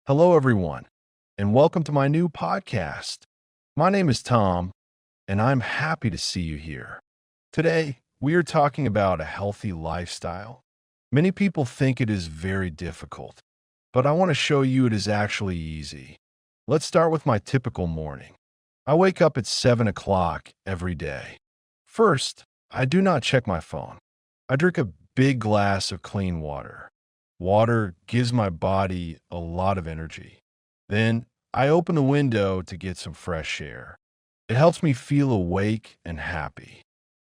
Hello, everyone, and welcome to my new podcast. My name is Tom, and I'm happy to see you here. Today, we are talking about a healthy lifestyle. Many people think it is very difficult, but I want to show you it is actually easy. Let's start with my typical morning. I wake up at 7 o'clock every day. First, I do not check my phone. I drink a big glass of clean water. Water gives my body a lot of energy. Then I open the window to get some fresh air. It helps me feel awake and happy.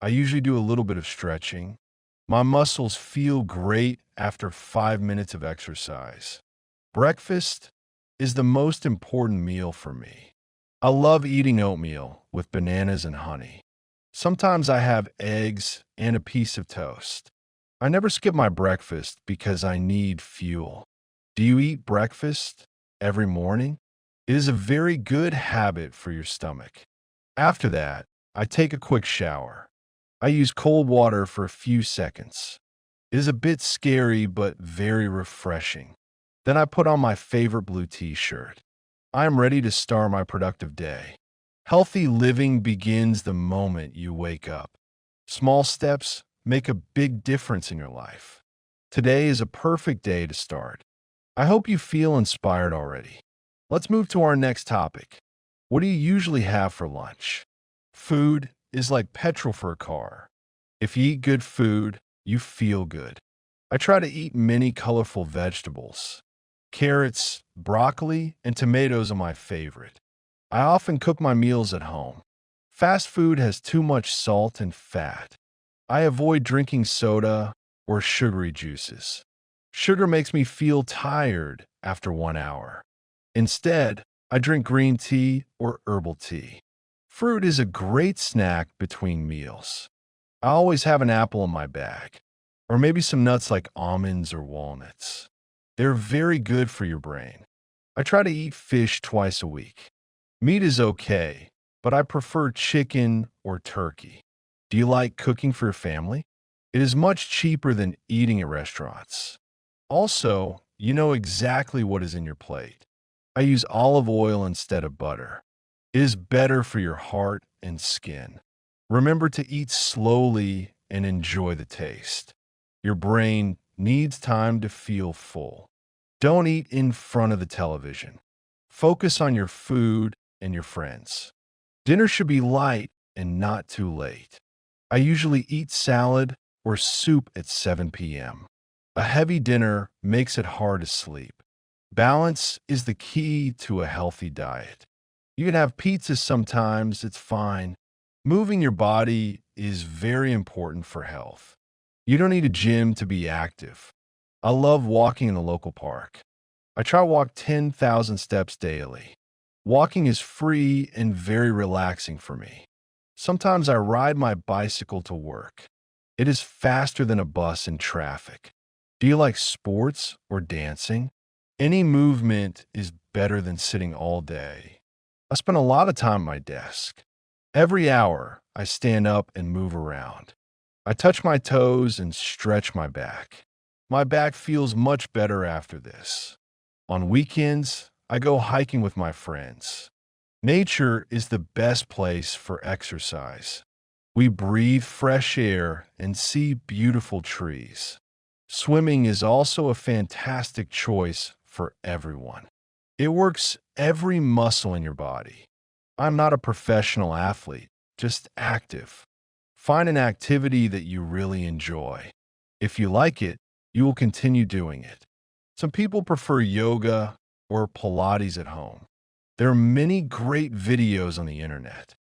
I usually do a little bit of stretching. My muscles feel great after 5 minutes of exercise. Breakfast is the most important meal for me. I love eating oatmeal with bananas and honey. Sometimes I have eggs and a piece of toast. I never skip my breakfast because I need fuel. Do you eat breakfast every morning? It is a very good habit for your stomach. After that, I take a quick shower. I use cold water for a few seconds. It is a bit scary but very refreshing. Then I put on my favorite blue t-shirt. I am ready to start my productive day. Healthy living begins the moment you wake up. Small steps make a big difference in your life. Today is a perfect day to start. I hope you feel inspired already. Let's move to our next topic. What do you usually have for lunch? Food is like petrol for a car. If you eat good food, you feel good. I try to eat many colorful vegetables. Carrots, broccoli, and tomatoes are my favorite. I often cook my meals at home. Fast food has too much salt and fat. I avoid drinking soda or sugary juices. Sugar makes me feel tired after 1 hour. Instead, I drink green tea or herbal tea. Fruit is a great snack between meals. I always have an apple in my bag, or maybe some nuts like almonds or walnuts. They're very good for your brain. I try to eat fish twice a week. Meat is okay, but I prefer chicken or turkey. Do you like cooking for your family? It is much cheaper than eating at restaurants. Also, you know exactly what is in your plate. I use olive oil instead of butter. It is better for your heart and skin. Remember to eat slowly and enjoy the taste. Your brain needs time to feel full. Don't eat in front of the television. Focus on your food and your friends. Dinner should be light and not too late. I usually eat salad or soup at 7 p.m. A heavy dinner makes it hard to sleep. Balance is the key to a healthy diet. You can have pizza sometimes, it's fine. Moving your body is very important for health. You don't need a gym to be active. I love walking in the local park. I try to walk 10,000 steps daily. Walking is free and very relaxing for me. Sometimes I ride my bicycle to work. It is faster than a bus in traffic. Do you like sports or dancing? Any movement is better than sitting all day. I spend a lot of time at my desk. Every hour, I stand up and move around. I touch my toes and stretch my back. My back feels much better after this. On weekends, I go hiking with my friends. Nature is the best place for exercise. We breathe fresh air and see beautiful trees. Swimming is also a fantastic choice for everyone. It works every muscle in your body. I'm not a professional athlete, just active. Find an activity that you really enjoy. If you like it, you will continue doing it. Some people prefer yoga or Pilates at home. There are many great videos on the internet.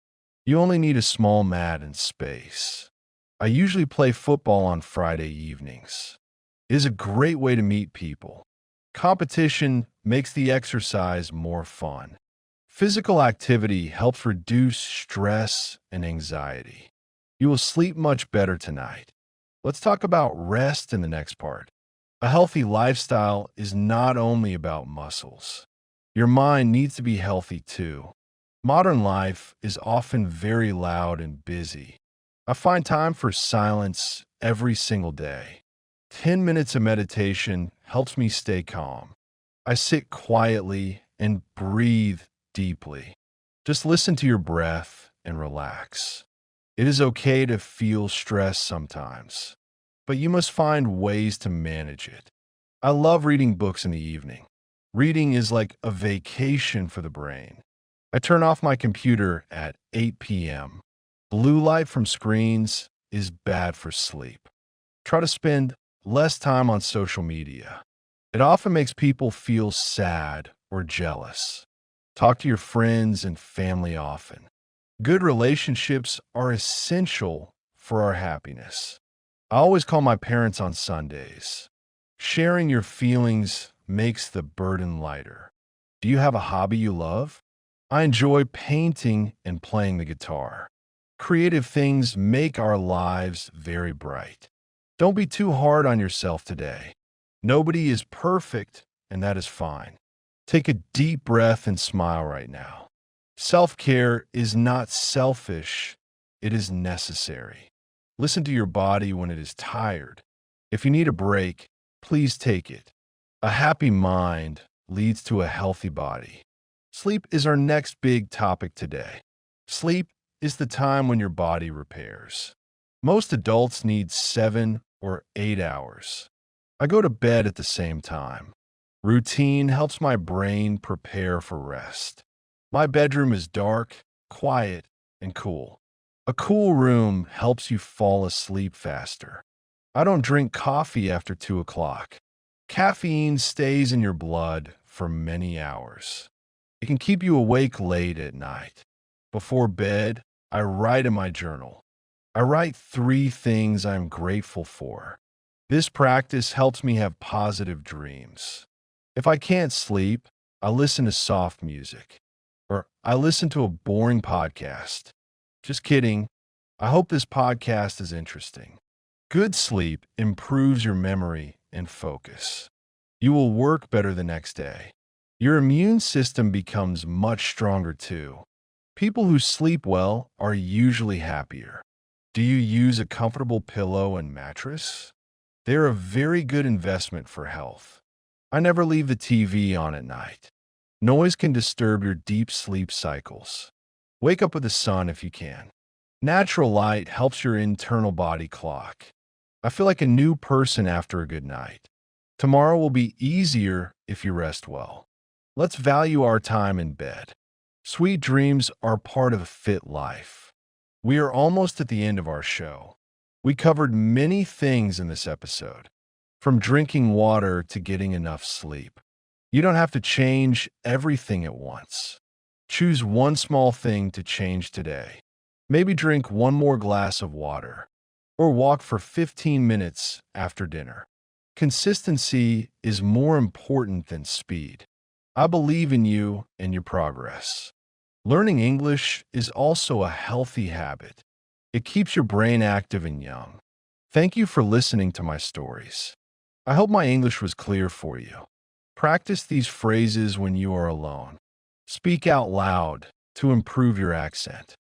You only need a small mat and space. I usually play football on Friday evenings. It is a great way to meet people. Competition makes the exercise more fun. Physical activity helps reduce stress and anxiety. You will sleep much better tonight. Let's talk about rest in the next part. A healthy lifestyle is not only about muscles. Your mind needs to be healthy too. Modern life is often very loud and busy. I find time for silence every single day. 10 minutes of meditation helps me stay calm. I sit quietly and breathe deeply. Just listen to your breath and relax. It is okay to feel stress sometimes, but you must find ways to manage it. I love reading books in the evening. Reading is like a vacation for the brain. I turn off my computer at 8 p.m. Blue light from screens is bad for sleep. Try to spend less time on social media. It often makes people feel sad or jealous. Talk to your friends and family often. Good relationships are essential for our happiness. I always call my parents on Sundays. Sharing your feelings makes the burden lighter. Do you have a hobby you love? I enjoy painting and playing the guitar. Creative things make our lives very bright. Don't be too hard on yourself today. Nobody is perfect, and that is fine. Take a deep breath and smile right now. Self-care is not selfish, it is necessary. Listen to your body when it is tired. If you need a break, please take it. A happy mind leads to a healthy body. Sleep is our next big topic today. Sleep is the time when your body repairs. Most adults need 7 or 8 hours. I go to bed at the same time. Routine helps my brain prepare for rest. My bedroom is dark, quiet, and cool. A cool room helps you fall asleep faster. I don't drink coffee after 2 o'clock. Caffeine stays in your blood for many hours. It can keep you awake late at night. Before bed, I write in my journal. I write 3 things I'm grateful for. This practice helps me have positive dreams. If I can't sleep, I listen to soft music, or I listen to a boring podcast. Just kidding. I hope this podcast is interesting. Good sleep improves your memory and focus. You will work better the next day. Your immune system becomes much stronger too. People who sleep well are usually happier. Do you use a comfortable pillow and mattress? They're a very good investment for health. I never leave the TV on at night. Noise can disturb your deep sleep cycles. Wake up with the sun if you can. Natural light helps your internal body clock. I feel like a new person after a good night. Tomorrow will be easier if you rest well. Let's value our time in bed. Sweet dreams are part of a fit life. We are almost at the end of our show. We covered many things in this episode, from drinking water to getting enough sleep. You don't have to change everything at once. Choose one small thing to change today. Maybe drink one more glass of water, or walk for 15 minutes after dinner. Consistency is more important than speed. I believe in you and your progress. Learning English is also a healthy habit. It keeps your brain active and young. Thank you for listening to my stories. I hope my English was clear for you. Practice these phrases when you are alone. Speak out loud to improve your accent.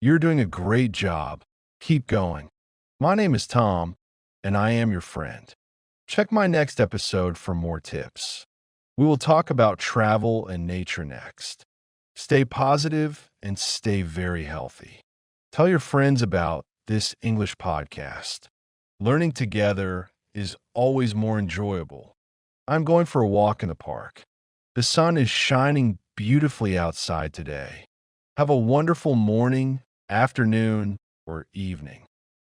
You're doing a great job. Keep going. My name is Tom, and I am your friend. Check my next episode for more tips. We will talk about travel and nature next. Stay positive and stay very healthy. Tell your friends about this English podcast. Learning together is always more enjoyable. I'm going for a walk in the park. The sun is shining beautifully outside today. Have a wonderful morning, afternoon, or evening.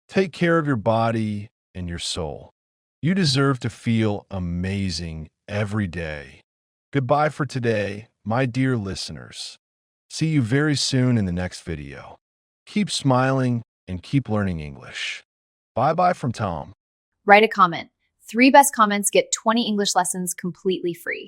Take care of your body and your soul. You deserve to feel amazing every day. Goodbye for today, my dear listeners. See you very soon in the next video. Keep smiling and keep learning English. Bye-bye from Tom. Write a comment. 3 best comments get 20 English lessons completely free.